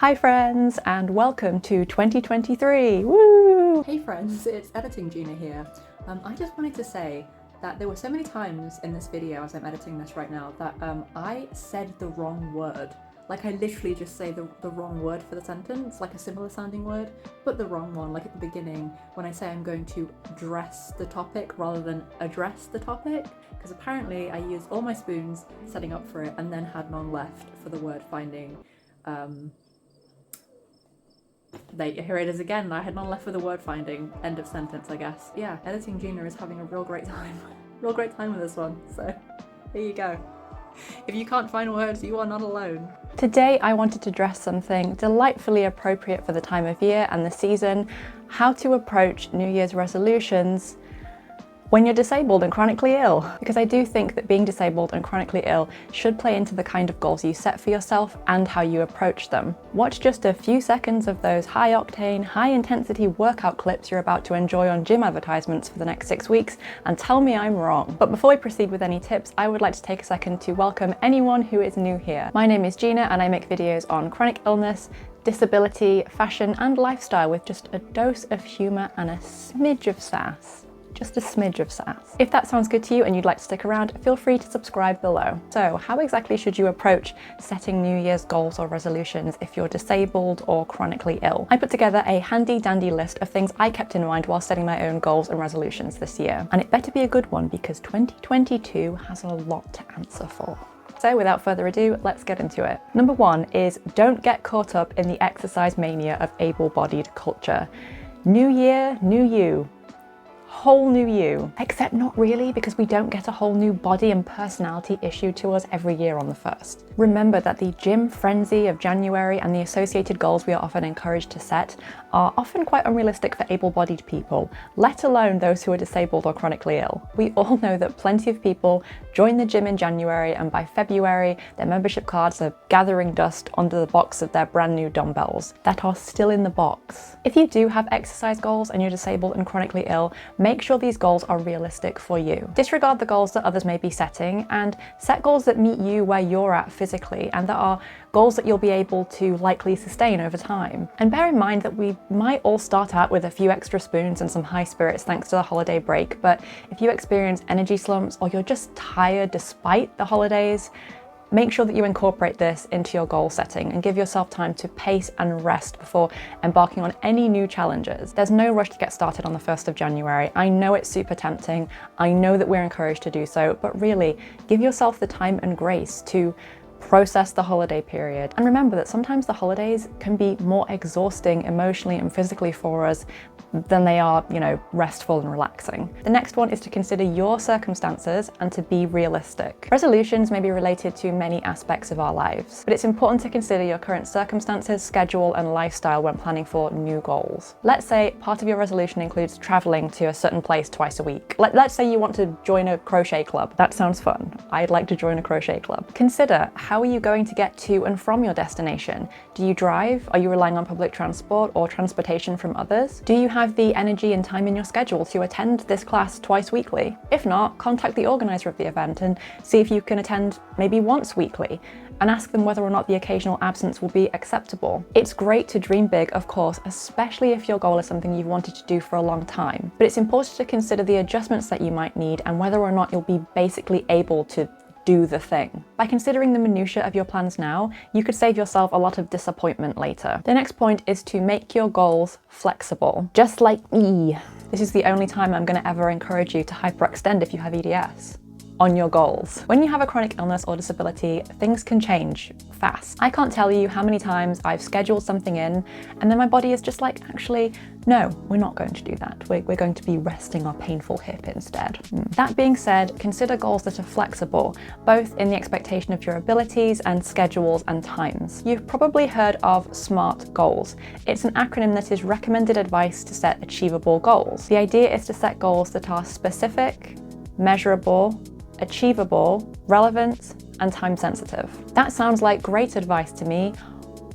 Hi friends, and welcome to 2023, woo! Hey friends, it's Editing Gina here. I just wanted to say that there were so many times in this video as I'm editing this right now that I said the wrong word. Like I literally just say the wrong word for the sentence, like a similar sounding word, but the wrong one, like at the beginning when I say I'm going to dress the topic rather than address the topic, because apparently I used all my spoons setting up for it and then had none left for the word finding. Here it is again. I had none left for the word finding. End of sentence, I guess. Yeah, Editing Gina is having a real great time. Real great time with this one. So, here you go. If you can't find words, you are not alone. Today I wanted to address something delightfully appropriate for the time of year and the season: how to approach New Year's resolutions when you're disabled and chronically ill. Because I do think that being disabled and chronically ill should play into the kind of goals you set for yourself and how you approach them. Watch just a few seconds of those high-octane, high-intensity workout clips you're about to enjoy on gym advertisements for the next 6 weeks and tell me I'm wrong. But before we proceed with any tips, I would like to take a second to welcome anyone who is new here. My name is Gina and I make videos on chronic illness, disability, fashion and lifestyle with just a dose of humour and a smidge of sass. Just a smidge of sass. If that sounds good to you and you'd like to stick around, feel free to subscribe below. So, how exactly should you approach setting New Year's goals or resolutions if you're disabled or chronically ill? I put together a handy dandy list of things I kept in mind while setting my own goals and resolutions this year. And it better be a good one because 2022 has a lot to answer for. So without further ado, let's get into it. Number 1 is don't get caught up in the exercise mania of able-bodied culture. New year, new you. Whole new you. Except not really, because we don't get a whole new body and personality issued to us every year on the 1st. Remember that the gym frenzy of January and the associated goals we are often encouraged to set are often quite unrealistic for able-bodied people, let alone those who are disabled or chronically ill. We all know that plenty of people join the gym in January and by February their membership cards are gathering dust under the box of their brand new dumbbells that are still in the box. If you do have exercise goals and you're disabled and chronically ill, make sure these goals are realistic for you. Disregard the goals that others may be setting and set goals that meet you where you're at physically and that are goals that you'll be able to likely sustain over time. And bear in mind that we might all start out with a few extra spoons and some high spirits thanks to the holiday break, but if you experience energy slumps or you're just tired despite the holidays, make sure that you incorporate this into your goal setting and give yourself time to pace and rest before embarking on any new challenges. There's no rush to get started on the 1st of January. I know it's super tempting. I know that we're encouraged to do so, but really give yourself the time and grace to process the holiday period. And remember that sometimes the holidays can be more exhausting emotionally and physically for us than they are, restful and relaxing. The next one is to consider your circumstances and to be realistic. Resolutions may be related to many aspects of our lives, but it's important to consider your current circumstances, schedule, and lifestyle when planning for new goals. Let's say part of your resolution includes traveling to a certain place twice a week. Let's say you want to join a crochet club. That sounds fun. I'd like to join a crochet club. Consider, how are you going to get to and from your destination? Do you drive? Are you relying on public transport or transportation from others? Do you have the energy and time in your schedule to attend this class twice weekly? If not, contact the organizer of the event and see if you can attend maybe once weekly and ask them whether or not the occasional absence will be acceptable. It's great to dream big, of course, especially if your goal is something you've wanted to do for a long time, but it's important to consider the adjustments that you might need and whether or not you'll be basically able to do the thing. By considering the minutiae of your plans now, you could save yourself a lot of disappointment later. The next point is to make your goals flexible. Just like me. This is the only time I'm going to ever encourage you to hyperextend if you have EDS on your goals. When you have a chronic illness or disability, things can change fast. I can't tell you how many times I've scheduled something in and then my body is just like, actually, no, we're not going to do that. We're going to be resting our painful hip instead. That being said, consider goals that are flexible, both in the expectation of your abilities and schedules and times. You've probably heard of SMART goals. It's an acronym that is recommended advice to set achievable goals. The idea is to set goals that are specific, measurable, achievable, relevant, and time sensitive. That sounds like great advice to me,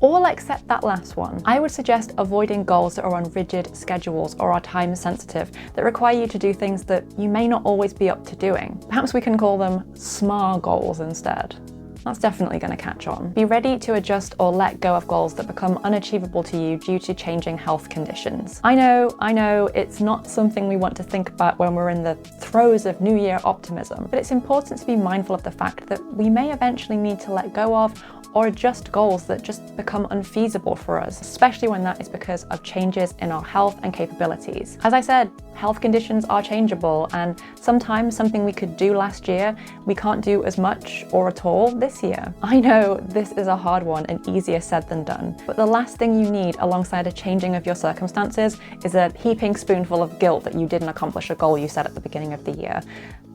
all except that last one. I would suggest avoiding goals that are on rigid schedules or are time sensitive, that require you to do things that you may not always be up to doing. Perhaps we can call them SMART goals instead. That's definitely going to catch on. Be ready to adjust or let go of goals that become unachievable to you due to changing health conditions. I know, it's not something we want to think about when we're in the throes of New Year optimism, but it's important to be mindful of the fact that we may eventually need to let go of or adjust goals that just become unfeasible for us, especially when that is because of changes in our health and capabilities. As I said, health conditions are changeable, and sometimes something we could do last year, we can't do as much or at all this year. I know this is a hard one and easier said than done, but the last thing you need alongside a changing of your circumstances is a heaping spoonful of guilt that you didn't accomplish a goal you set at the beginning of the year.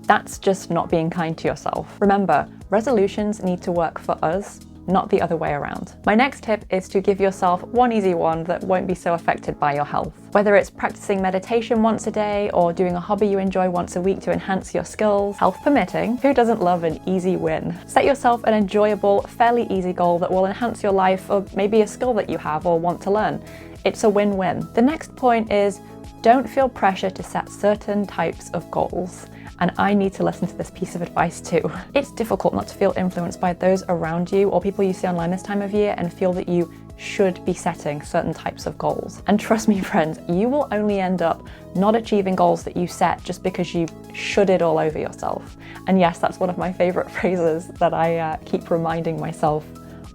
That's just not being kind to yourself. Remember, resolutions need to work for us, not the other way around. My next tip is to give yourself one easy one that won't be so affected by your health. Whether it's practicing meditation once a day or doing a hobby you enjoy once a week to enhance your skills, health permitting, who doesn't love an easy win? Set yourself an enjoyable, fairly easy goal that will enhance your life or maybe a skill that you have or want to learn. It's a win-win. The next point is, don't feel pressure to set certain types of goals. And I need to listen to this piece of advice too. It's difficult not to feel influenced by those around you or people you see online this time of year and feel that you should be setting certain types of goals. And trust me, friends, you will only end up not achieving goals that you set just because you should it all over yourself. And yes, that's one of my favorite phrases that I keep reminding myself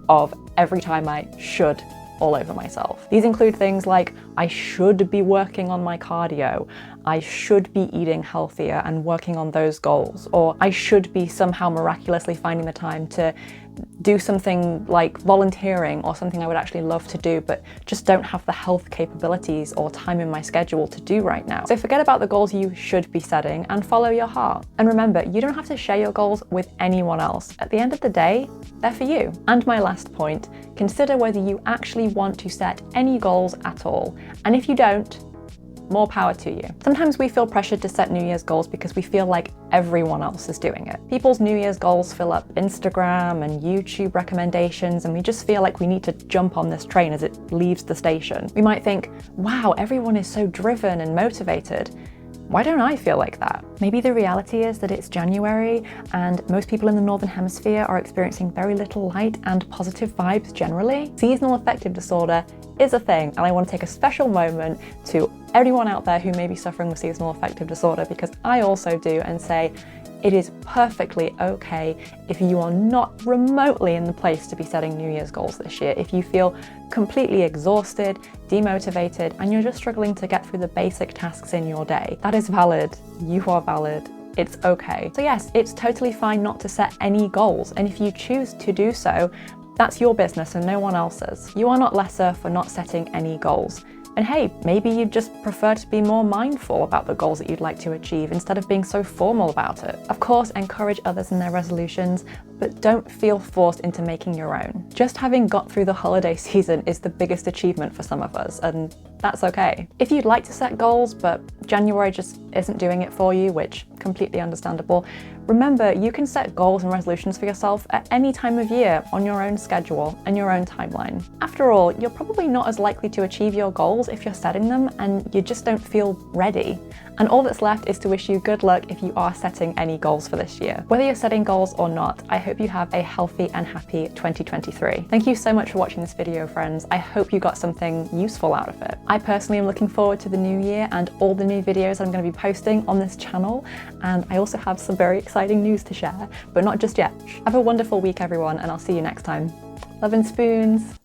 of every time I should all over myself. These include things like, I should be working on my cardio, I should be eating healthier and working on those goals, or I should be somehow miraculously finding the time to do something like volunteering or something I would actually love to do, but just don't have the health capabilities or time in my schedule to do right now. So forget about the goals you should be setting and follow your heart. And remember, you don't have to share your goals with anyone else. At the end of the day, they're for you. And my last point, consider whether you actually want to set any goals at all. And if you don't, more power to you. Sometimes we feel pressured to set New Year's goals because we feel like everyone else is doing it. People's New Year's goals fill up Instagram and YouTube recommendations, and we just feel like we need to jump on this train as it leaves the station. We might think, wow, everyone is so driven and motivated. Why don't I feel like that? Maybe the reality is that it's January and most people in the Northern Hemisphere are experiencing very little light and positive vibes generally. Seasonal affective disorder is a thing, and I want to take a special moment to everyone out there who may be suffering with seasonal affective disorder, because I also do, and say it is perfectly okay if you are not remotely in the place to be setting New Year's goals this year. If you feel completely exhausted, demotivated, and you're just struggling to get through the basic tasks in your day, that is valid. You are valid. It's okay. So yes, it's totally fine not to set any goals, and if you choose to do so, that's your business and no one else's. You are not lesser for not setting any goals. And hey, maybe you just prefer to be more mindful about the goals that you'd like to achieve instead of being so formal about it. Of course, encourage others in their resolutions, but don't feel forced into making your own. Just having got through the holiday season is the biggest achievement for some of us, and that's okay. If you'd like to set goals, but January just isn't doing it for you, which completely understandable, remember you can set goals and resolutions for yourself at any time of year on your own schedule and your own timeline. After all, you're probably not as likely to achieve your goals if you're setting them and you just don't feel ready. And all that's left is to wish you good luck if you are setting any goals for this year. Whether you're setting goals or not, I hope you have a healthy and happy 2023. Thank you so much for watching this video, friends. I hope you got something useful out of it. I personally am looking forward to the new year and all the new videos I'm going to be posting on this channel. And I also have some very exciting news to share, but not just yet. Have a wonderful week, everyone, and I'll see you next time. Love and spoons.